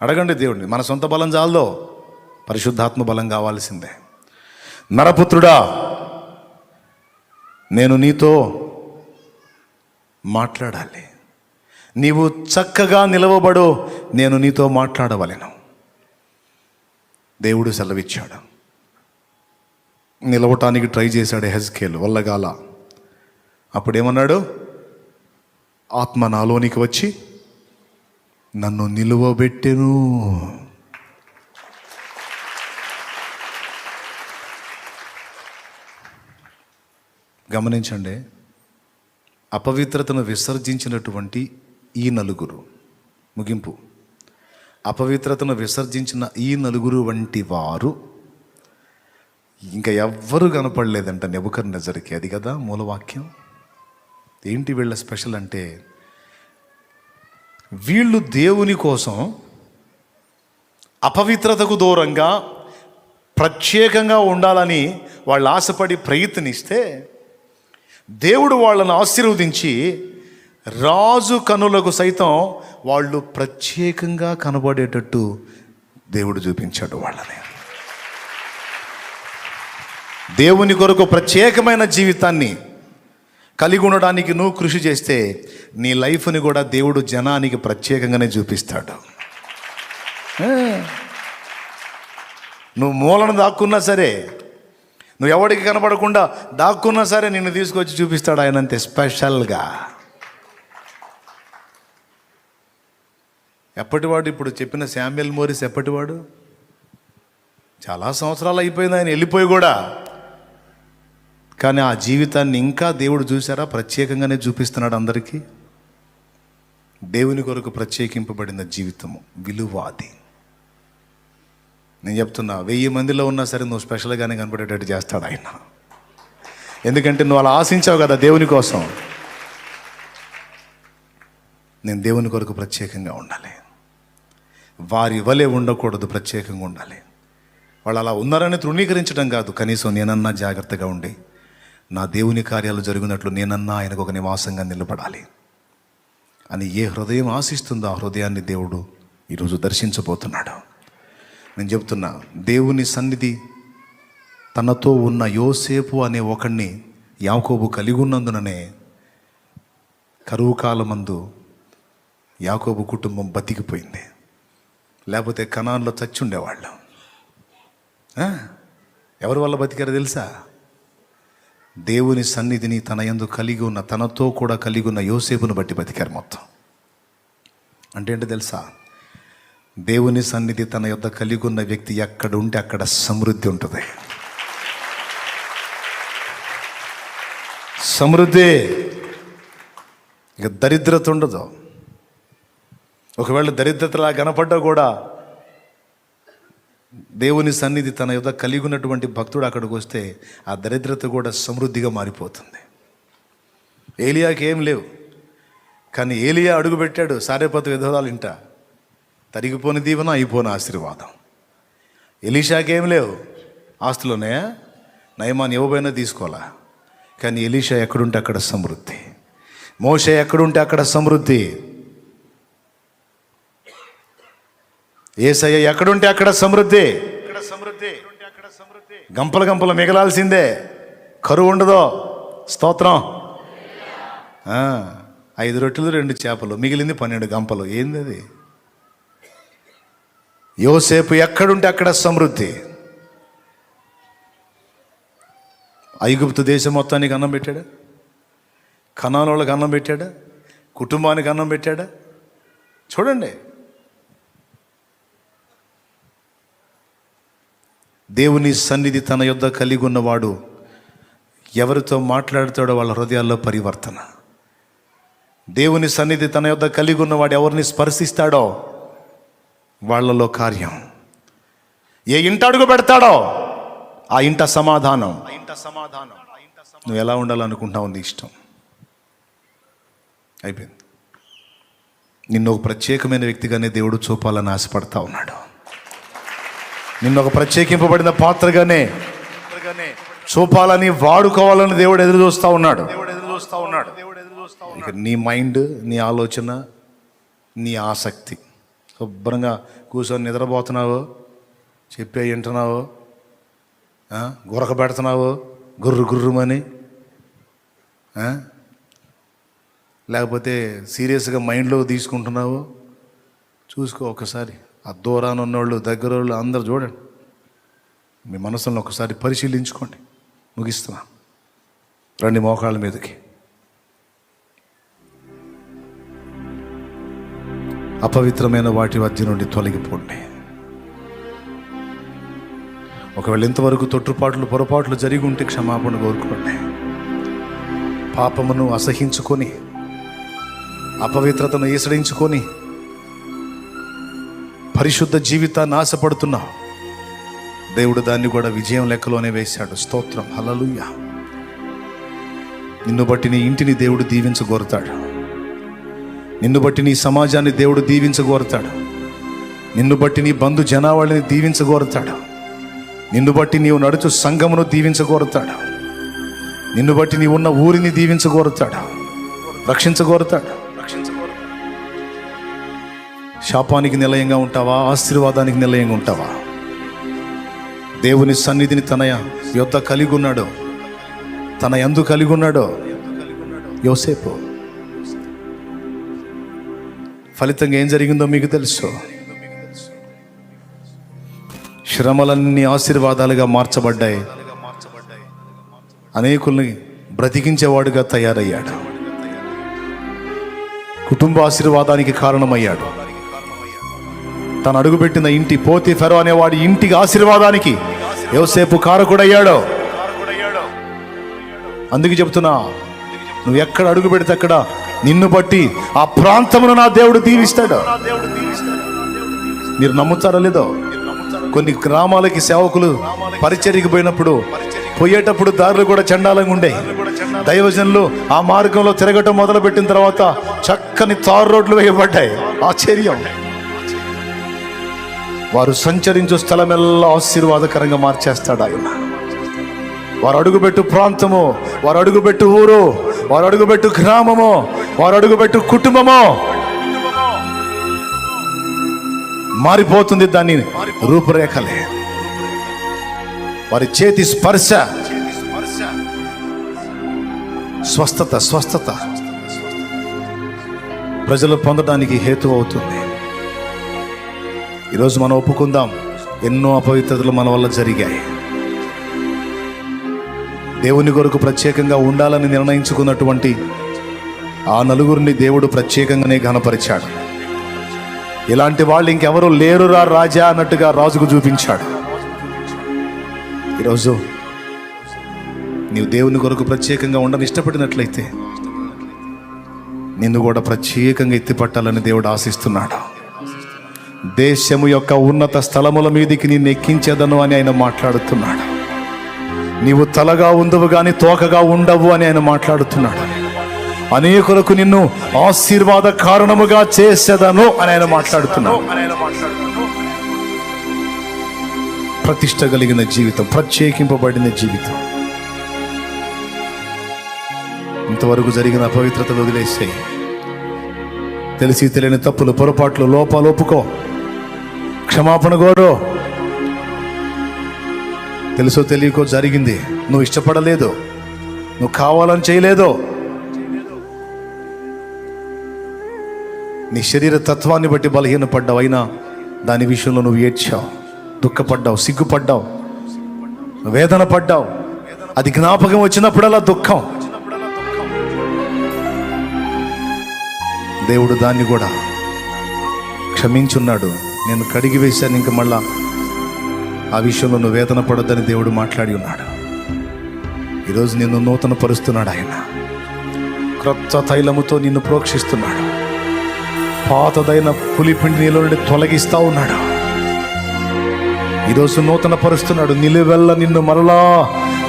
అడగండి దేవుడిని. మన సొంత బలం చాలదో, పరిశుద్ధాత్మ బలం కావాల్సిందే. నరపుత్రుడా, నేను నీతో మాట్లాడాలి, నీవు చక్కగా నిలవబడు, నేను నీతో మాట్లాడవలెను. దేవుడు సెలవిచ్చాడు. నిలవటానికి ట్రై చేశాడు హెజ్కేలు, వల్లగాల. అప్పుడేమన్నాడు? ఆత్మ నాలోనికి వచ్చి నన్ను నిలువబెట్టెను. గమనించండి, అపవిత్రతను విసర్జించినటువంటి ఈ నలుగురు, ముగింపు, అపవిత్రతను విసర్జించిన ఈ నలుగురు వంటి వారు ఇంకా ఎవ్వరూ కనపడలేదంట నెబుకద్నెజరుకి. అది కదా మూలవాక్యం. ఏంటి వీళ్ళ స్పెషల్ అంటే, వీళ్ళు దేవుని కోసం అపవిత్రతకు దూరంగా ప్రత్యేకంగా ఉండాలని వాళ్ళు ఆశపడి ప్రయత్నిస్తే దేవుడు వాళ్ళను ఆశీర్వదించి రాజు కనులకు సైతం వాళ్ళు ప్రత్యేకంగా కనబడేటట్టు దేవుడు చూపించాడు వాళ్ళని. దేవుని కొరకు ప్రత్యేకమైన జీవితాన్ని కలిగి ఉండడానికి నువ్వు కృషి చేస్తే నీ లైఫ్ని కూడా దేవుడు జనానికి ప్రత్యేకంగానే చూపిస్తాడు. నువ్వు మూలను దాక్కున్నా సరే, నువ్వు ఎవరికి కనపడకుండా దాక్కున్నా సరే నిన్ను తీసుకొచ్చి చూపిస్తాడు ఆయన, అంతే స్పెషల్గా. ఎప్పటివాడు? ఇప్పుడు చెప్పిన శామ్యుయల్ మోరిస్ ఎప్పటివాడు? చాలా సంవత్సరాలు అయిపోయింది ఆయన వెళ్ళిపోయి కూడా. కానీ ఆ జీవితాన్ని ఇంకా దేవుడు చూసారా, ప్రత్యేకంగానే చూపిస్తున్నాడు అందరికీ. దేవుని కొరకు ప్రత్యేకింపబడిన జీవితము విలువాది. నేను చెప్తున్నా, 1000 మందిలో ఉన్నా సరే నువ్వు స్పెషల్గానే కనపడేటట్టు చేస్తాడు ఆయన. ఎందుకంటే నువ్వు అలా ఆశించావు కదా దేవుని కోసం. నేను దేవుని కొరకు ప్రత్యేకంగా ఉండాలి, వారి వలె ఉండకూడదు, ప్రత్యేకంగా ఉండాలి. వాళ్ళు అలా ఉన్నారని తృణీకరించడం కాదు, కనీసం నేనన్నా జాగ్రత్తగా ఉండి నా దేవుని కార్యాలు జరిగినట్లు నేనన్నా ఆయనకు ఒక నివాసంగా నిలబడాలి అని ఏ హృదయం ఆశిస్తుందో ఆ హృదయాన్ని దేవుడు ఈరోజు దర్శించబోతున్నాడు. నేను చెప్తున్నా, దేవుని సన్నిధి తనతో ఉన్న యోసేపు అనే ఒకడిని యాకోబు కలిగి ఉన్నందుననే కరువు కాలమందు యాకోబు కుటుంబం బతికిపోయింది. లేకపోతే కనాన్లో చచ్చి ఉండేవాళ్ళు. ఎవరి వల్ల బతికారో తెలుసా? దేవుని సన్నిధిని తన యందు కలిగి ఉన్న, తనతో కూడా కలిగి ఉన్న యోసేపును బట్టి బతికారు మొత్తం. అంటే ఏంటో తెలుసా? దేవుని సన్నిధి తన యొద్ద కలిగి ఉన్న వ్యక్తి ఎక్కడ ఉంటే అక్కడ సమృద్ధి ఉంటుంది. సమృద్ధి, ఇక దరిద్రత ఉండదు. ఒకవేళ దరిద్రతలా కనపడ్డా కూడా దేవుని సన్నిధి తన యొద్ద కలిగి ఉన్నటువంటి భక్తుడు అక్కడికి వస్తే ఆ దరిద్రత కూడా సమృద్ధిగా మారిపోతుంది. ఏలియాకి ఏం లేవు, కానీ ఏలియా అడుగుపెట్టాడు సారెపతు విధవరాల ఇంట. తరిగిపోని దీవెన, అయిపోని ఆశీర్వాదం. ఎలీషాకి ఏం లేవు, ఆస్తులోనే నయమాన్ ఇవ్వబోయినా తీసుకోవాలా, కానీ ఎలీషా ఎక్కడుంటే అక్కడ సమృద్ధి. మోషే ఎక్కడుంటే అక్కడ సమృద్ధి. యేసయ్య ఎక్కడుంటే అక్కడ సమృద్ధి. గంపల గంపలు మిగలాల్సిందే, కరువు ఉండదో. స్తోత్రం. 5 రొట్టెలు 2 చేపలు, మిగిలింది 12 గంపలు. ఏంది అది? యోసేపు ఎక్కడుంటే అక్కడ సమృద్ధి. ఐగుప్తు దేశం మొత్తానికి అన్నం పెట్టాడా? కనాను వాళ్ళకి అన్నం పెట్టాడా? కుటుంబానికి అన్నం పెట్టాడా? చూడండి, దేవుని సన్నిధి తన యొద్ద కలిగి ఉన్నవాడు ఎవరితో మాట్లాడుతాడో వాళ్ళ హృదయాల్లో పరివర్తన. దేవుని సన్నిధి తన యొద్ద కలిగి ఉన్నవాడు ఎవరిని స్పర్శిస్తాడో వాళ్ళలో కార్యం. ఏ ఇంట అడుగు పెడతాడో ఆ ఇంట సమాధానం. నువ్వు ఎలా ఉండాలనుకుంటావు నీ ఇష్టం. అయిపోయింది. నిన్ను ఒక ప్రత్యేకమైన వ్యక్తిగానే దేవుడు చూపాలని ఆశపడతా ఉన్నాడు. నిన్ను ఒక ప్రత్యేకింపబడిన పాత్రగానే చూపాలని, వాడుకోవాలని దేవుడు ఎదురు చూస్తూ ఉన్నాడు. ఇక నీ మైండ్, నీ ఆలోచన, నీ ఆసక్తి శుభ్రంగా కూర్చొని నిద్రపోతున్నావు, చెప్పే వింటున్నావు, గురక పెడుతున్నావు గుర్రు గుర్రుమని, లేకపోతే సీరియస్గా మైండ్లో తీసుకుంటున్నావు. చూసుకో ఒకసారి. ఆ దూరాన ఉన్నోళ్ళు దగ్గర వాళ్ళు అందరు చూడండి, మీ మనసులను ఒకసారి పరిశీలించుకోండి. ముగిస్తున్నా. రండి మోకాళ్ళ మీదకి. అపవిత్రమైన వాటి మధ్య నుండి తొలగిపోండి. ఒకవేళ ఇంతవరకు తొట్టుపాట్లు పొరపాట్లు జరిగి ఉంటే క్షమాపణ కోరుకోండి. పాపమును అసహించుకొని, అపవిత్రతను ఈసడించుకొని పరిశుద్ధ జీవితాన్ని ఆశపడుతున్నావు. దేవుడు దాన్ని కూడా విజయం లెక్కలోనే వేశాడు. స్తోత్రం, హల్లెలూయా. నిన్ను బట్టి నీ ఇంటిని దేవుడు దీవించగోరుతాడు. నిన్ను బట్టి నీ సమాజాన్ని దేవుడు దీవించగోరుతాడు. నిన్ను బట్టి నీ బంధు జనావళిని దీవించగోరుతాడు. నిన్ను బట్టి నీవు నడుచు సంఘమును దీవించగోరుతాడు. నిన్ను బట్టి నీవు ఉన్న ఊరిని దీవించగోరుతాడు, రక్షించగోరుతాడు. శాపానికి నిలయంగా ఉంటావా, ఆశీర్వాదానికి నిలయంగా ఉంటావా? దేవుని సన్నిధిని తన యొద్ద కలిగి ఉన్నాడో, తన యందు కలిగి ఉన్నాడో యోసేపు. ఫలితంగా ఏం జరిగిందో మీకు తెలుసు. శ్రమలన్నీ ఆశీర్వాదాలుగా మార్చబడ్డాయి. అనేకుల్ని బ్రతికించేవాడుగా తయారయ్యాడు. కుటుంబ ఆశీర్వాదానికి కారణమయ్యాడు. తను అడుగుపెట్టిన ఇంటి, పోతీఫెరో అనేవాడి ఇంటికి ఆశీర్వాదానికి యోసేపు కారకుడయ్యాడు. అందుకే చెప్తున్నా, నువ్వు ఎక్కడ అడుగు పెడితే అక్కడ నిన్ను బట్టి ఆ ప్రాంతమును నా దేవుడు దీవిస్తాడు. మీరు నమ్ముతారో లేదో, కొన్ని గ్రామాలకి సేవకులు పరిచర్యకి పోయినప్పుడు పోయేటప్పుడు దారులు కూడా చండాలంగా ఉండే. దైవజనులు ఆ మార్గంలో తిరగటం మొదలుపెట్టిన తర్వాత చక్కని తారు రోడ్లు వేయబడ్డాయి. ఆశ్చర్యం. వారు సంచరించు స్థలమెల్లా ఆశీర్వాదకరంగా మార్చేస్తాడు ఆయన. వారు అడుగుపెట్టు ప్రాంతము, వారు అడుగుపెట్టు ఊరు, వారు అడుగుపెట్టు గ్రామము, వారు అడుగుపెట్టు కుటుంబము మారిపోతుంది. దాని రూపురేఖలే, వారి చేతి స్పర్శ, స్వస్థత ప్రజలు పొందడానికి హేతు అవుతుంది. ఈరోజు మనం ఒప్పుకుందాం, ఎన్నో అపవిత్రతలు మన వల్ల జరిగాయి. దేవుని కొరకు ప్రత్యేకంగా ఉండాలని నిర్ణయించుకున్నటువంటి ఆ నలుగురిని దేవుడు ప్రత్యేకంగానే ఘనపరిచాడు. ఇలాంటి వాళ్ళు ఇంకెవరూ లేరురా రాజా అన్నట్టుగా రాజుకు చూపించాడు. ఈరోజు నీవు దేవుని కొరకు ప్రత్యేకంగా ఉండని ఇష్టపడినట్లయితే నిన్ను కూడా ప్రత్యేకంగా ఎత్తిపట్టాలని దేవుడు ఆశిస్తున్నాడు. దేశము యొక్క ఉన్నత స్థలముల మీదికి నిన్ను ఎక్కించేదను అని ఆయన మాట్లాడుతున్నాడు. నీవు తలగా ఉండవు కానీ తోకగా ఉండవు అని ఆయన మాట్లాడుతున్నాడు. అనేకులకు నిన్ను ఆశీర్వాద కారణముగా చేసేదను అని ఆయన మాట్లాడుతున్నాడు. ప్రతిష్ట కలిగిన జీవితం, ప్రత్యేకింపబడిన జీవితం. ఇంతవరకు జరిగిన అపవిత్రతలు వదిలేసాయి. తెలిసి తెలియని తప్పులు, పొరపాట్లు, లోపాలు ఒప్పుకో, క్షమాపణ కోరు. తెలుసో తెలియకో జరిగింది, నువ్వు ఇష్టపడలేదు, నువ్వు కావాలని చేయలేదు. నీ శరీర తత్వాన్ని బట్టి బలహీనపడ్డావు. అయినా దాని విషయంలో నువ్వు ఏడ్చావు, దుఃఖపడ్డావు, సిగ్గుపడ్డావు, వేదన పడ్డావు. అది జ్ఞాపకం వచ్చినప్పుడల్లా దుఃఖం. దేవుడు దాన్ని కూడా క్షమించున్నాడు. నేను కడిగి వేశాను, ఇంక మళ్ళా ఆ విషయంలో నువ్వు వేదన పడొద్దని దేవుడు మాట్లాడి ఉన్నాడు. ఈరోజు నిన్ను నూతన పరుస్తున్నాడు ఆయన. క్రొత్త తైలముతో నిన్ను ప్రోక్షిస్తున్నాడు. పాతదైన పులిపిండి నీలో నుండి తొలగిస్తా ఉన్నాడు. ఈరోజు నూతన పరుస్తున్నాడు. నిలువెల్ల నిన్ను మరలా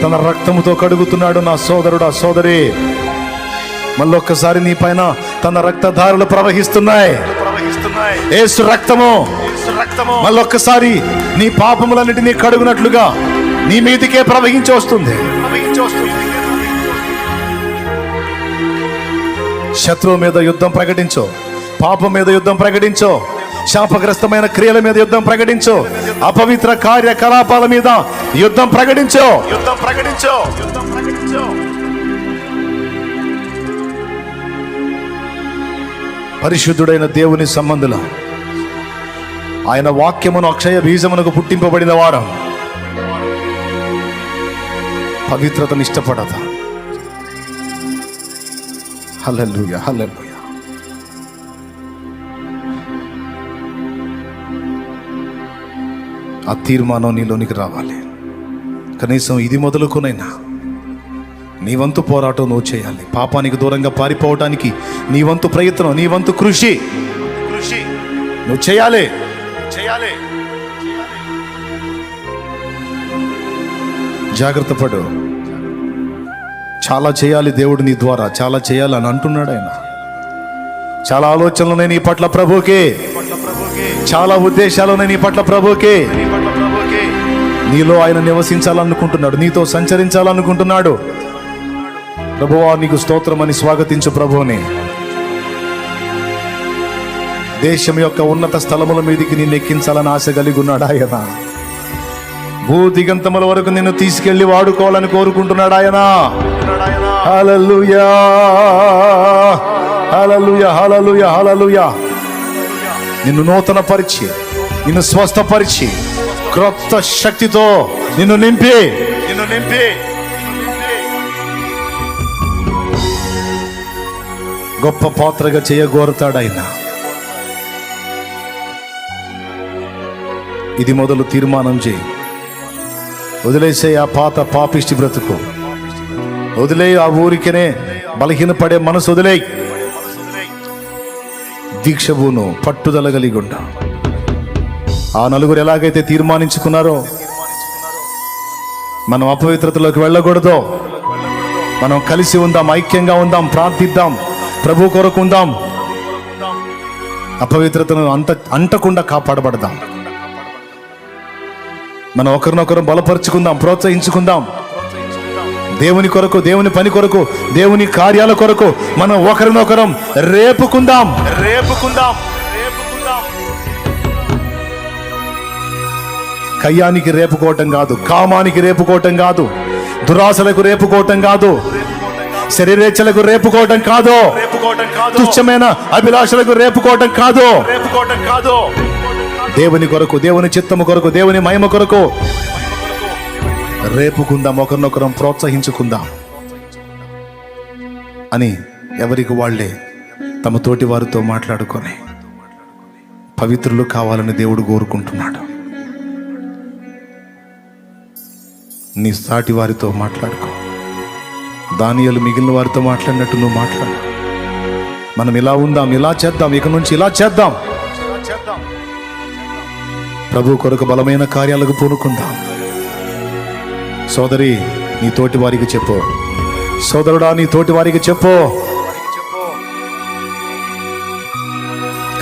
తన రక్తముతో కడుగుతున్నాడు. నా సోదరుడు, ఆ సోదరి, మళ్ళొక్కసారి నీ పైన తన రక్తధారలు ప్రవహిస్తున్నాయి. యేసు రక్తము మళ్ళొక్కసారి నీ పాపములన్నిటినీ కడుగునట్లుగా నీ మీదికే ప్రవహించి వస్తుంది. శత్రువు మీద యుద్ధం ప్రకటించో, పాపం మీద యుద్ధం ప్రకటించో, శాపగ్రస్తమైన క్రియల మీద యుద్ధం ప్రకటించు. అపవిత్ర కార్యకలాపాల మీద యుద్ధం ప్రకటించు. పరిశుద్ధుడైన దేవుని సంబంధులు, ఆయన వాక్యమును అక్షయ బీజమునకు పుట్టింపబడిన వారం పవిత్రతను ఇష్టపడతా. హల్లెలూయా, హల్లెలూయా. ఆ తీర్మానం నీలోనికి రావాలి. కనీసం ఇది మొదలుకొనైనా నీ వంతు పోరాటం నువ్వు చేయాలి. పాపానికి దూరంగా పారిపోవడానికి నీ వంతు ప్రయత్నం, నీ వంతు కృషి నువ్వు చేయాలి. జాగ్రత్త పడు. చాలా చేయాలి దేవుడు నీ ద్వారా, చాలా చేయాలి అని అంటున్నాడు ఆయన. చాలా ఆలోచనలు ఉన్నాయి నీ పట్ల ప్రభుకే, చాలా ఉద్దేశాలు ఉన్నాయి నీ పట్ల ప్రభుకే. నీలో ఆయన నివసించాలనుకుంటున్నాడు, నీతో సంచరించాలనుకుంటున్నాడు. ప్రభువా నీకు స్తోత్రం అని స్వాగతించు ప్రభువుని. దేశం యొక్క ఉన్నత స్థలముల మీదికి నిన్ను ఎక్కించాలని ఆశ కలిగి ఉన్నాడు ఆయన. భూదిగంతముల వరకు నిన్ను తీసుకెళ్లి వాడుకోవాలని కోరుకుంటున్నాడు ఆయన. హల్లెలూయా, హల్లెలూయా, హల్లెలూయా, హల్లెలూయా. నిన్ను నూతన పరిచి, నిన్ను స్వస్థపరిచి, క్రొత్త శక్తితో నిన్ను నింపి గొప్ప పాత్రగా చేయగోరుతాడు ఆయన. ఇది మొదలు తీర్మానం చేయి. వదిలేసే ఆ పాత పాపిష్టి బ్రతుకు వదిలే, ఆ ఊరికనే బలహీనపడే మనసు వదిలే. దీక్షభూను పట్టుదల కలిగి ఉండ. ఆ నలుగురు ఎలాగైతే తీర్మానించుకున్నారో మనం అపవిత్రతలోకి వెళ్ళకూడదు. మనం కలిసి ఉందాం, ఐక్యంగా ఉందాం, ప్రార్థిద్దాం, ప్రభు కొరకు ఉందాం, అపవిత్రతను అంటకుండా కాపాడబడదాం. మనం ఒకరినొకరు బలపరుచుకుందాం, ప్రోత్సహించుకుందాం. దేవుని కొరకు, దేవుని పని కొరకు, దేవుని కార్యాల కొరకు మనం ఒకరినొకరం రేపుకుందాం. కయ్యానికి రేపుకోవటం కాదు, కామానికి రేపుకోవటం కాదు, దురాశలకు రేపుకోవటం కాదు, శరీరేచ్ఛలకు రేపుకోవటం కాదు, తుచ్చమైన అభిలాషలకు రేపుకోవటం కాదు. దేవుని కొరకు, దేవుని చిత్తము కొరకు, దేవుని మహిమ కొరకు రేపుకుందాం, ఒకరినొకరం ప్రోత్సహించుకుందాం అని ఎవరికి వాళ్ళే తమ తోటి వారితో మాట్లాడుకొని పవిత్రులు కావాలని దేవుడు కోరుకుంటున్నాడు. నీ సాటి వారితో మాట్లాడుకో. దానియేలు మిగిలిన వారితో మాట్లాడినట్టు నువ్వు మాట్లాడు. మనం ఇలా ఉందాం, ఇలా చేద్దాం, ఇక నుంచి ఇలా చేద్దాం, ప్రభు కొరకు బలమైన కార్యాలకు పూనుకుందాం. సోదరి నీ తోటి వారికి చెప్పు, సోదరుడా నీ తోటి వారికి చెప్పు,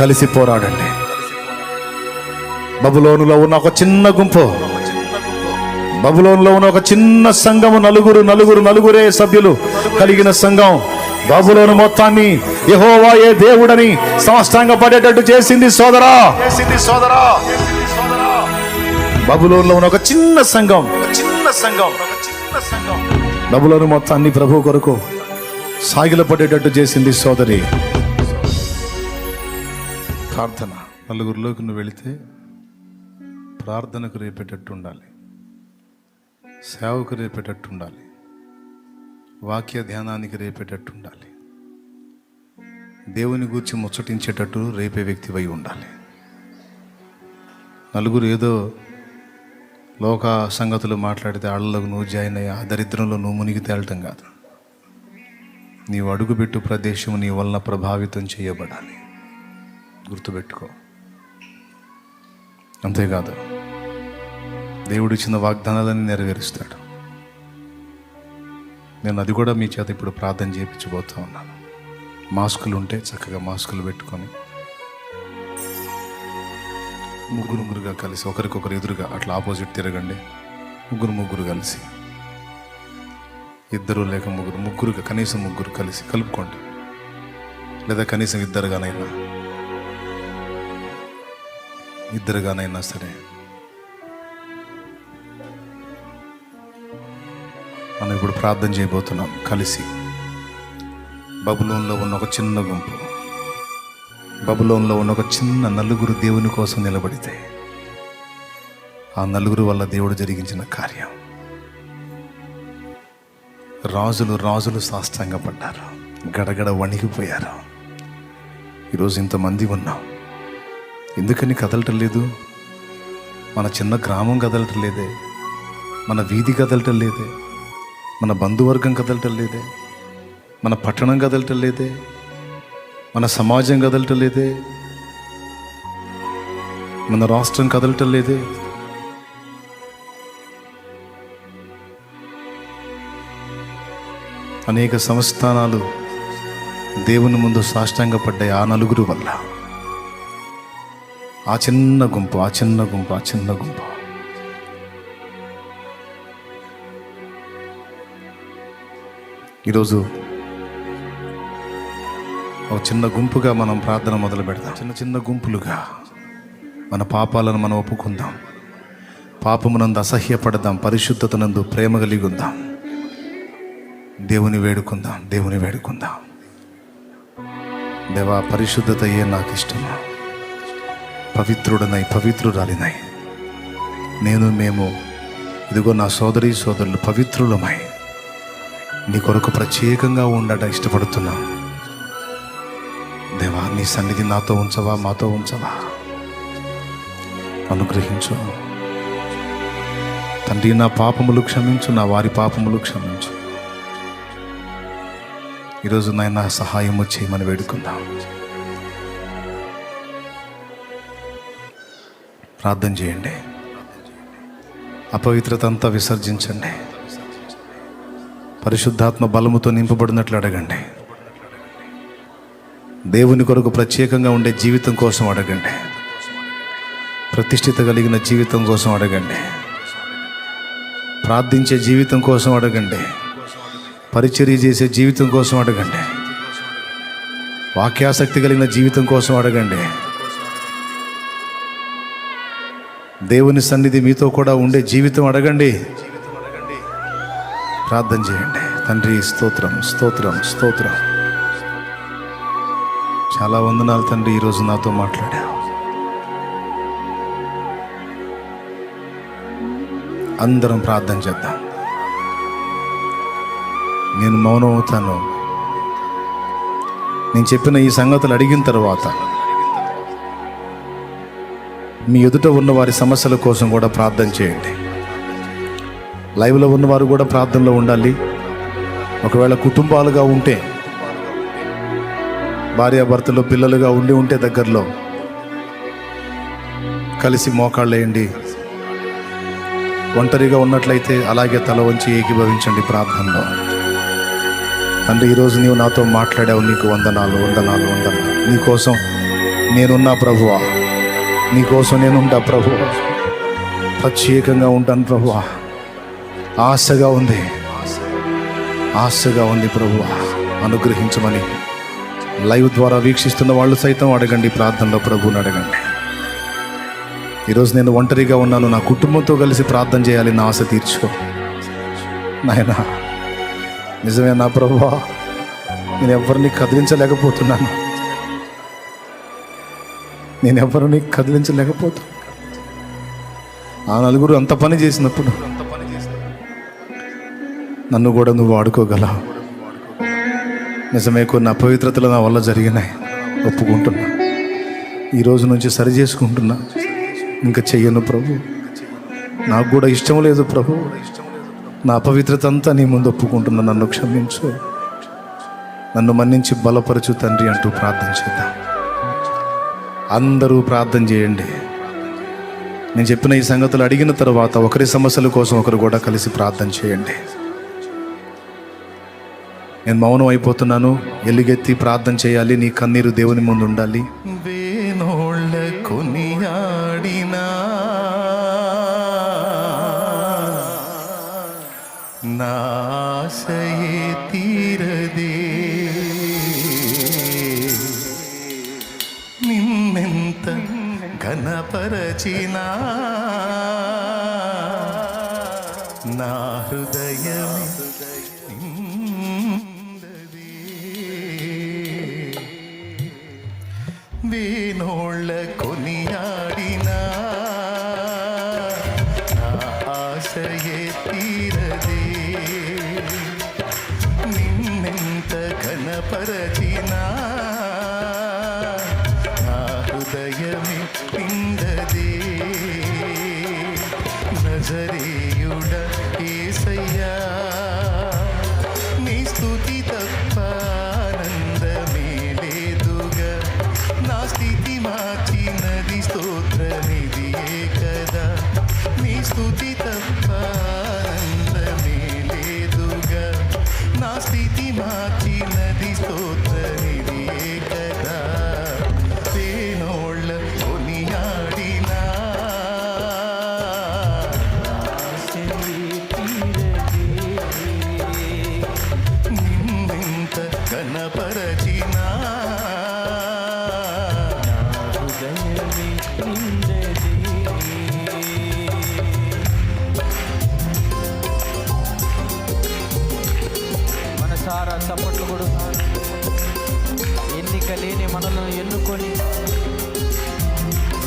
కలిసి పోరాడండి. బబులోనులో ఉన్న ఒక చిన్న గుంపు, బబులోనులో ఉన్న ఒక చిన్న సంఘము, నలుగురే సభ్యులు కలిగిన సంఘం బబులోను మొత్తాన్ని యెహోవాయే దేవుడని సాష్టాంగ పడేటట్టు చేసింది సోదరా. బబులోనులో ఉన్న ఒక చిన్న సంఘం బబులోను మొత్తాన్ని ప్రభు కొరకు సాగిలపడేటట్టు చేసింది సోదరి. ప్రార్థన. నలుగురిలోకి నువ్వు వెళితే ప్రార్థనకు రేపేటట్టు ఉండాలి, సేవకు రేపేటట్టు ఉండాలి, వాక్య ధ్యానానికి రేపేటట్టు ఉండాలి, దేవుని గూర్చి ముచ్చటించేటట్టు రేపే వ్యక్తివై ఉండాలి. నలుగురు ఏదో లోక సంగతులు మాట్లాడితే ఆళ్ళలోకి నువ్వు జాయిన్ అయ్యి ఆ దరిద్రంలో నువ్వు మునిగి తేలటం కాదు. నీవు అడుగుపెట్టు ప్రదేశం నీ వలన ప్రభావితం చేయబడాలి, గుర్తుపెట్టుకో. అంతేకాదు, దేవుడిచ్చిన వాగ్దానాలన్నీ నెరవేరుస్తాడు. నేను అది కూడా మీ చేత ఇప్పుడు ప్రార్థన చేయించబోతా ఉన్నాను. మాస్కులు ఉంటే చక్కగా మాస్కులు పెట్టుకొని ముగ్గురుగా కలిసి ఒకరికొకరు ఎదురుగా అట్లా ఆపోజిట్ తిరగండి. ముగ్గురు కలిసి, ఇద్దరు లేక ముగ్గురుగా, కనీసం ముగ్గురు కలిసి కలుపుకోండి, లేదా కనీసం ఇద్దరుగానైనా ఇద్దరుగానైనా సరే మనం ఇప్పుడు ప్రార్థన చేయబోతున్నాం కలిసి. బబులోన్లో ఉన్న ఒక చిన్న గుంపు, బబులోన్లో ఉన్న ఒక చిన్న నలుగురు దేవుని కోసం నిలబడితే ఆ నలుగురు వల్ల దేవుడు జరిగించిన కార్యం. రాజులు సాష్టాంగపడ్డారు, గడగడ వణికిపోయారు. ఈరోజు ఇంతమంది ఉన్నాం, ఎందుకని కదలటం లేదు? మన చిన్న గ్రామం కదలటం లేదే, మన వీధి కదలటం లేదే, మన బంధువర్గం కదలటం లేదే, మన పట్టణం కదలటం లేదే, మన సమాజం కదలటం లేదే, మన రాష్ట్రం కదలటం లేదే. అనేక సంస్థానాలు దేవుని ముందు సాష్టాంగపడ్డాయి ఆ నలుగురు వల్ల. ఆ చిన్న గుంపు ఈరోజు ఒక చిన్న గుంపుగా మనం ప్రార్థన మొదలు పెడదాం. చిన్న గుంపులుగా మన పాపాలను మనం ఒప్పుకుందాం, పాపమునందు అసహ్యపడదాం, పరిశుద్ధతనందు ప్రేమ కలిగి ఉందాం, దేవుని వేడుకుందాం. దేవా, పరిశుద్ధతయే నాకు ఇష్టము. పవిత్రురాలినై మేము ఇదిగో నా సోదరులు పవిత్రులమై నీ కొరకు ప్రత్యేకంగా ఉండట ఇష్టపడుతున్నాం. దేవా, నీ సన్నిధి మాతో ఉంచవా, అనుగ్రహించు తండ్రి. నా పాపములు క్షమించు, నా వారి పాపములు క్షమించు. ఈరోజు నాయన సహాయము చేయమని వేడుకుందాం. ప్రార్థన చేయండి, అపవిత్రత అంతా విసర్జించండి, పరిశుద్ధాత్మ బలముతో నింపబడినట్లు అడగండి. దేవుని కొరకు ప్రత్యేకంగా ఉండే జీవితం కోసం అడగండి, ప్రతిష్ఠిత కలిగిన జీవితం కోసం అడగండి, ప్రార్థించే జీవితం కోసం అడగండి, పరిచర్య చేసే జీవితం కోసం అడగండి, వాక్యాసక్తి కలిగిన జీవితం కోసం అడగండి. దేవుని సన్నిధి మీతో కూడా ఉండే జీవితం అడగండి. ప్రార్థన చేయండి. తండ్రి, స్తోత్రం. చాలా వందనాలు తండ్రి, ఈరోజు నాతో మాట్లాడావు. అందరం ప్రార్థన చేద్దాం. నేను మౌనం అవుతాను. నేను చెప్పిన ఈ సంగతులు అడిగిన తర్వాత మీ ఎదుట ఉన్న వారి సమస్యల కోసం కూడా ప్రార్థన చేయండి. లైవ్లో ఉన్నవారు కూడా ప్రార్థనలో ఉండాలి. ఒకవేళ కుటుంబాలుగా ఉంటే, భార్యాభర్తలు పిల్లలుగా ఉంటే దగ్గరలో కలిసి మోకాళ్ళు వేయండి. ఒంటరిగా ఉన్నట్లయితే అలాగే తల వంచి ఏకీభవించండి ప్రార్థనలో. తండ్రి, ఈరోజు నీవు నాతో మాట్లాడావు, నీకు వందనాలు. నీకోసం నేనున్నా ప్రభువా, నీకోసం నేనుంటా ప్రభువా, ప్రత్యేకంగా ఉంటాను ప్రభువా. ఆశగా ఉంది ప్రభువా, అనుగ్రహించమని లైవ్ ద్వారా వీక్షిస్తున్న వాళ్ళు సైతం అడగండి. ప్రార్థనలో ప్రభువుని అడగండి. ఈరోజు నేను ఒంటరిగా ఉన్నాను, నా కుటుంబంతో కలిసి ప్రార్థన చేయాలి, నా ఆశ తీర్చుకో నాయనా. నిజమే నా ప్రభువా, నేను ఎవరిని కదిలించలేకపోతున్నాను. ఆ నలుగురు అంత పని చేసినప్పుడు నన్ను కూడా నువ్వు వాడుకోగలవు. నిజమే, కొన్ని అపవిత్రతలు నా వల్ల జరిగినాయి, ఒప్పుకుంటున్నా. ఈరోజు నుంచి సరి చేసుకుంటున్నా. ఇంకా చెయ్యను ప్రభు, నాకు కూడా ఇష్టం లేదు ప్రభు. నా అపవిత్రత అంతా నీ ముందు ఒప్పుకుంటున్నా, నన్ను క్షమించు, నన్ను మన్నించి బలపరచు తండ్రి అంటూ ప్రార్థన చేద్దాం. అందరూ ప్రార్థన చేయండి. నేను చెప్పిన ఈ సంగతులు అడిగిన తర్వాత ఒకరి సమస్యల కోసం ఒకరు కూడా కలిసి ప్రార్థన చేయండి. నేను మౌనం అయిపోతున్నాను, ఎలుగెత్తి ప్రార్థన చేయాలి. నీ కన్నీరు దేవుని ముందు ఉండాలి. వేనోళ్ళ కొనియాడినా నాశయే తీరదే, నిన్నెంత ఘన ఘనపరచిన నా హృదయమే నిందది. వేణోళ్ళ కొనియాడిన నా ఆశయే తీరదే. నిన్నెంత ఘనపరచినా నా హృదయమే నిందదే. నజరేయుడ యేసయ్యా, నీ స్తుతి తప్ప ఆనందమే లేదుగా. నా స్థితి మార్చినది స్తోత్రనిధియే కదా. నీ స్తుతి తప్ప ఆనందమే లేదుగా. నా స్థితి మార్చినది స్తోత్రనిధియే కదా. తేనోళ్ళ కొనియాడినా నిన్నెంత ఘనపరచినా హృదయమే నిందది. మనసారా చప్పట్లు కొడుతూ ఎన్నిక లేని మనలను ఎన్నుకొని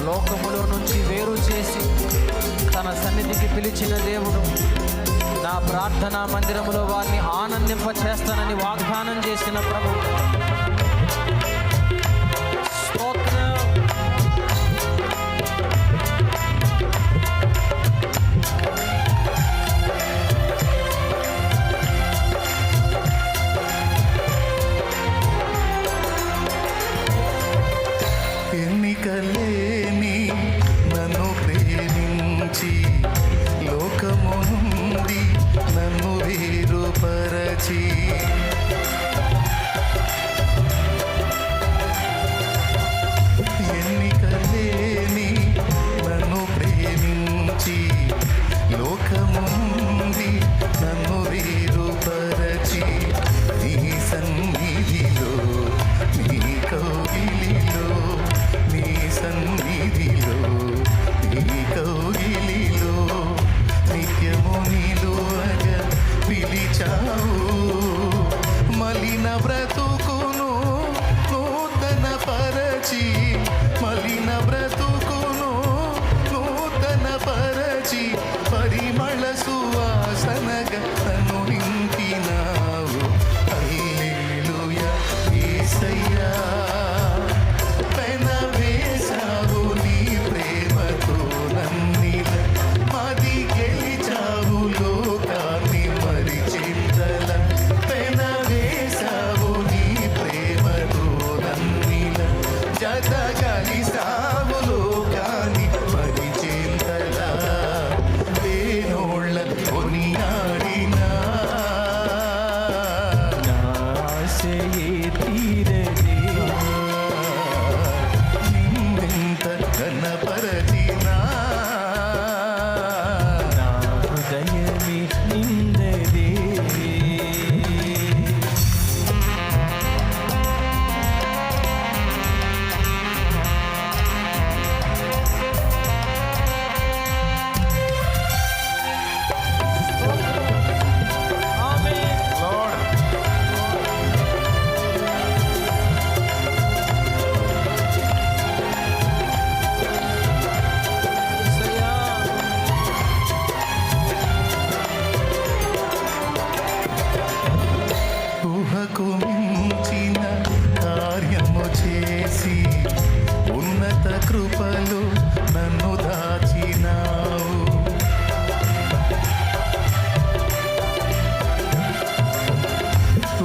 లోకములో నుంచి వేరు చేసి తన సన్నిధికి పిలిచిన దేవుడు నా ప్రార్థనా మందిరములో వారిని ఆనందింప చేస్తానని వాగ్దానం చేసిన ప్రభు స్తోత్రం. ఎన్నికలేని నన్ను ప్రేమించి లోకము నుండి నన్ను వేరుపరచి ఎన్నికలేని నన్ను ప్రేమించి లోకము నుండి నన్ను వేరుపరచి నీ సన్నిధిలో నీ కౌగిలిలో నీ సన్నిధిలో నీ కౌగిలిలో నిత్యము నిలువగా పిలిచావు. మలిన బ్రతుకును నూతన పరచి, మలిన బ్రతుకును నూతన పరచి, పరిమళ సువాసనగా నన్ను నింపినావు. హల్లెలూయా యేసయ్యా, పెనవేశావు నీ ప్రేమతో నన్నిల. మది గెలిచావు లోకాన్ని మరిచిందల. పెనవేశావు నీ ప్రేమతో నన్నిల. జత కలిసావు లోకాన్ని మరిచిందల. వేణోళ్ళ కొనియాడినా ఆశయే తీరదే. నిన్నెంత ఘనపరచినా నా హృదయమే నిందదే. ఆమేన్. యేసయ్యా, ఊహకు మించిన కార్యము చేసి ఉన్నత కృపలు నన్ను దాచినావు.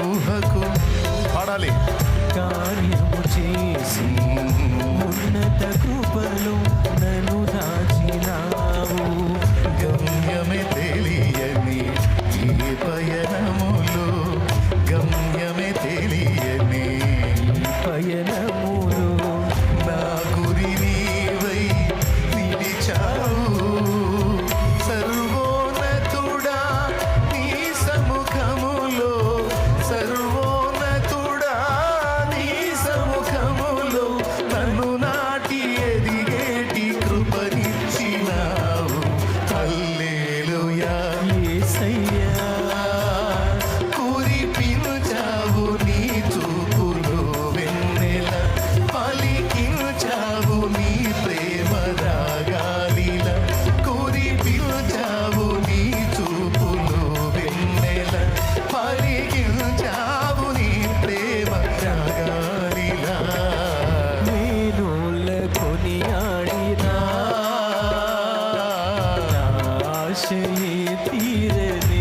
ఊహకు పాడాలి. కార్యము చేసి ఉన్నత కృపలో నన్ను దాచినావు. గమ్యమే తెలియని ఈ పయనములో, గమ్యమే తెలియని పయనములో నా గురి నీవై నిలిచా ఆశయే తీరదే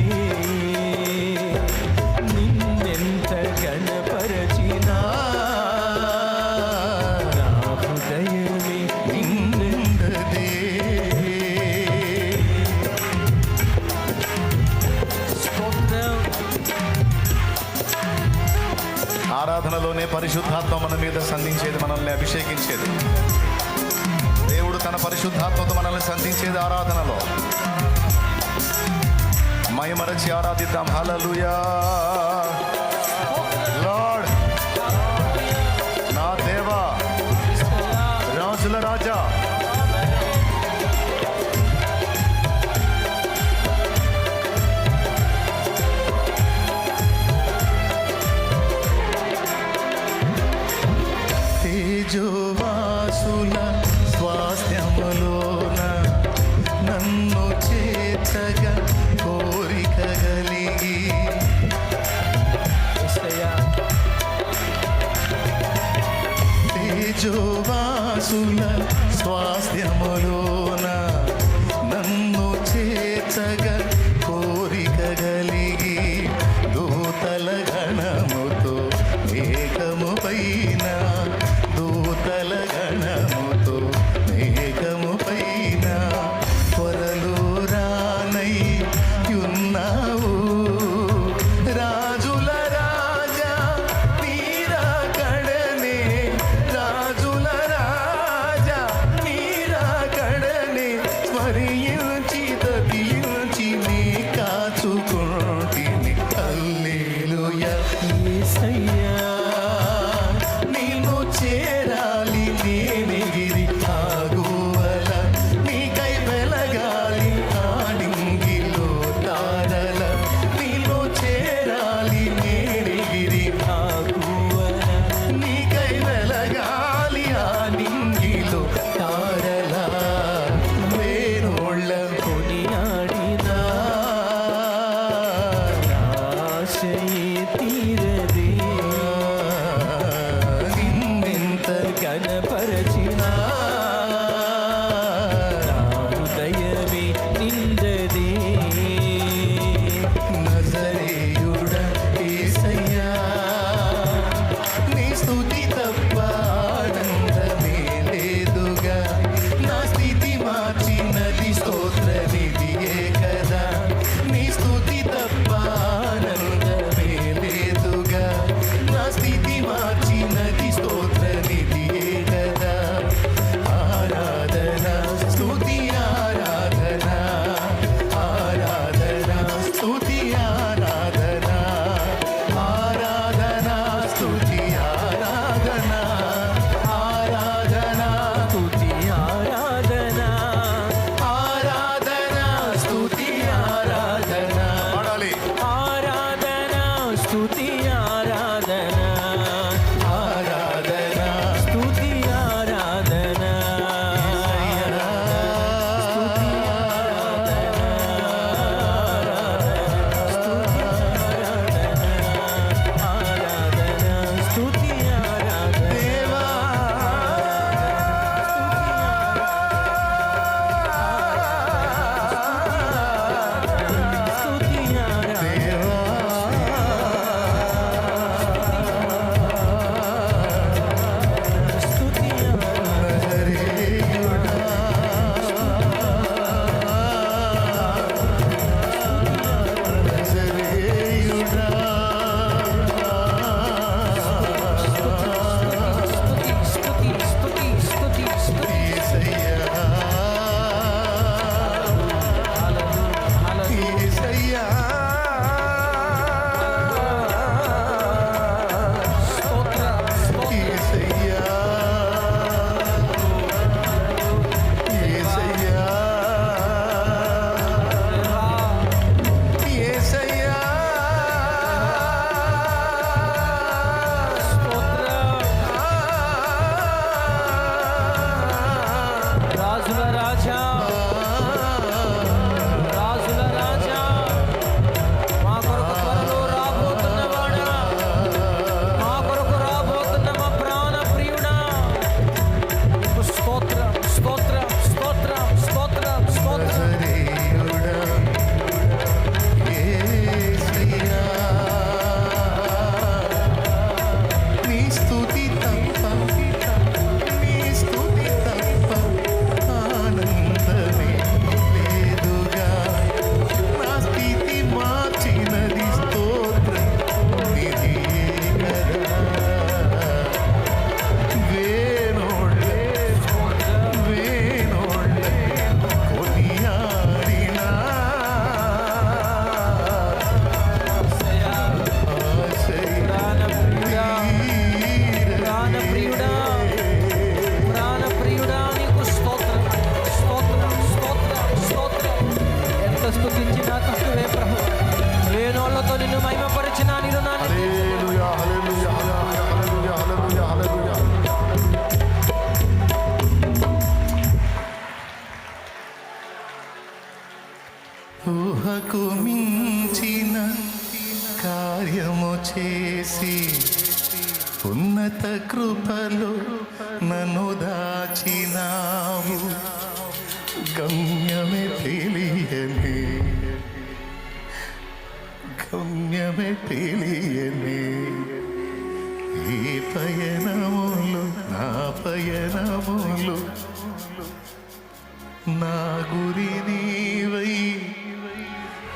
నిన్నెంత గణపరచినా నా హృదయమే నిండదే. స్తోత్రం. ఆరాధనలోనే పరిశుద్ధాత్మ మన మీద సంధించేది, మనల్ని అభిషేకించేది. దేవుడు తన పరిశుద్ధాత్మతో మనల్ని సంధించేది ఆరాధనలో. మైమరచి ఆరాధిద్దాం. హల్లెలూయా. లార్డ్, నా దేవా, రాజుల రాజా, తేజోవాసుల స్వాస్థ్యములోన నన్ను చేర్చగా కోరిక కలిగి తేజోవాసుల స్వాస్థ్యములోన నన్ను చేర్చగా కోరిక కలిగి దూతల గణముతో మేఘము పైన దూతల గణముతో మేఘము పైన త్వరలో రానై ఉన్నావు రాజుల రాజా నీరా కడనే రాజుల రాజా నీరా కడనే స్మరించి తప్పించి నీ కాచుకుంటిని హల్లెలూయా యేసయ్యా నీవు చేరాలి నేనెగిరి ఆగువల నీకై వెలగాలి ఆడింగిలో తారల నీవు చేరాలి నేనెగిరి ఆగువల నీకై వెలగాలి ఆడింగిలో తారల వేణోళ్ళ కొనియాడినా ఆశయే తీరదే నిన్నెంత గణపరచినా నా హృదయమే నిండదే. నజరేయుడా యేసయ్యా నీ స్తుతి తప్ప ఆనందమే లేదుగా నా స్థితి మార్చినది స్తోత్ర నిధియే కదా నీ స్తుతి తప్ప ఆనందమే లేదుగా నా స్థితి మార్చినది స్తోత్ర నిధియే కదా. ఆరాధన స్తుతి ఆరాధన ఆరాధన స్తుతి ఆరాధన ఆరాధన స్తుతి ఆరాధన ఆరాధన స్తుతి ఆరాధన ఆరాధన స్తుతి ఆరాధన పాడాలి. ఆరాధన స్తుతి ఆరాధన ఆరాధన స్తుతి ఆరాధన స్తుతి ఆరాధన దేవా, స్తుతి ఆరాధన దేవా, స్తుతి నజరేయుడా, నజరేయుడా, స్తుతి, స్తుతి, స్తుతి, స్తుతి. యేసయ్యా, హల్లెలూయా. యేసయ్యా, స్తోత్రం, స్తోత్రం. యేసయ్యా, యేసయ్యా, యేసయ్యా, రాజుల రాజా, రాజుల రాజా, మా కొరకు త్వరలో రాబోతున్నవాడా, మా కొరకు రాబోతున్న మా ప్రాణ ప్రియుడా, నీకు స్తోత్రం, స్తోత్రం, స్తోత్రం, స్తోత్రం, స్తోత్రం. నజరేయుడా, ఊహకు మించిన కార్యము చేసి ఉన్నత కృపలో నన్ను దాచినావు. గమ్యమే తెలియని ఈ పయనములు నా పయనములు నా గురి నీవై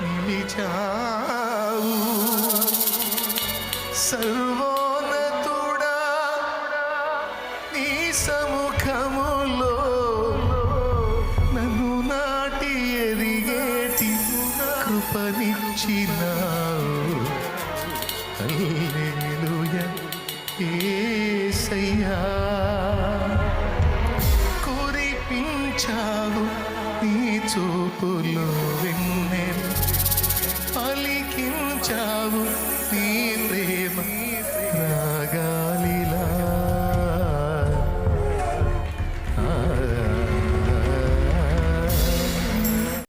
నిలిచావు. సర్వోన్నతుడా నీ సముఖములో నన్ను నాటి ఎదిగేటి కృపనిచ్చినావు. హల్లెలూయా యేసయ్యా. కురిపించావు నీ చూపులు వెన్నెలు, పలికించావు నీ ప్రేమ రాగా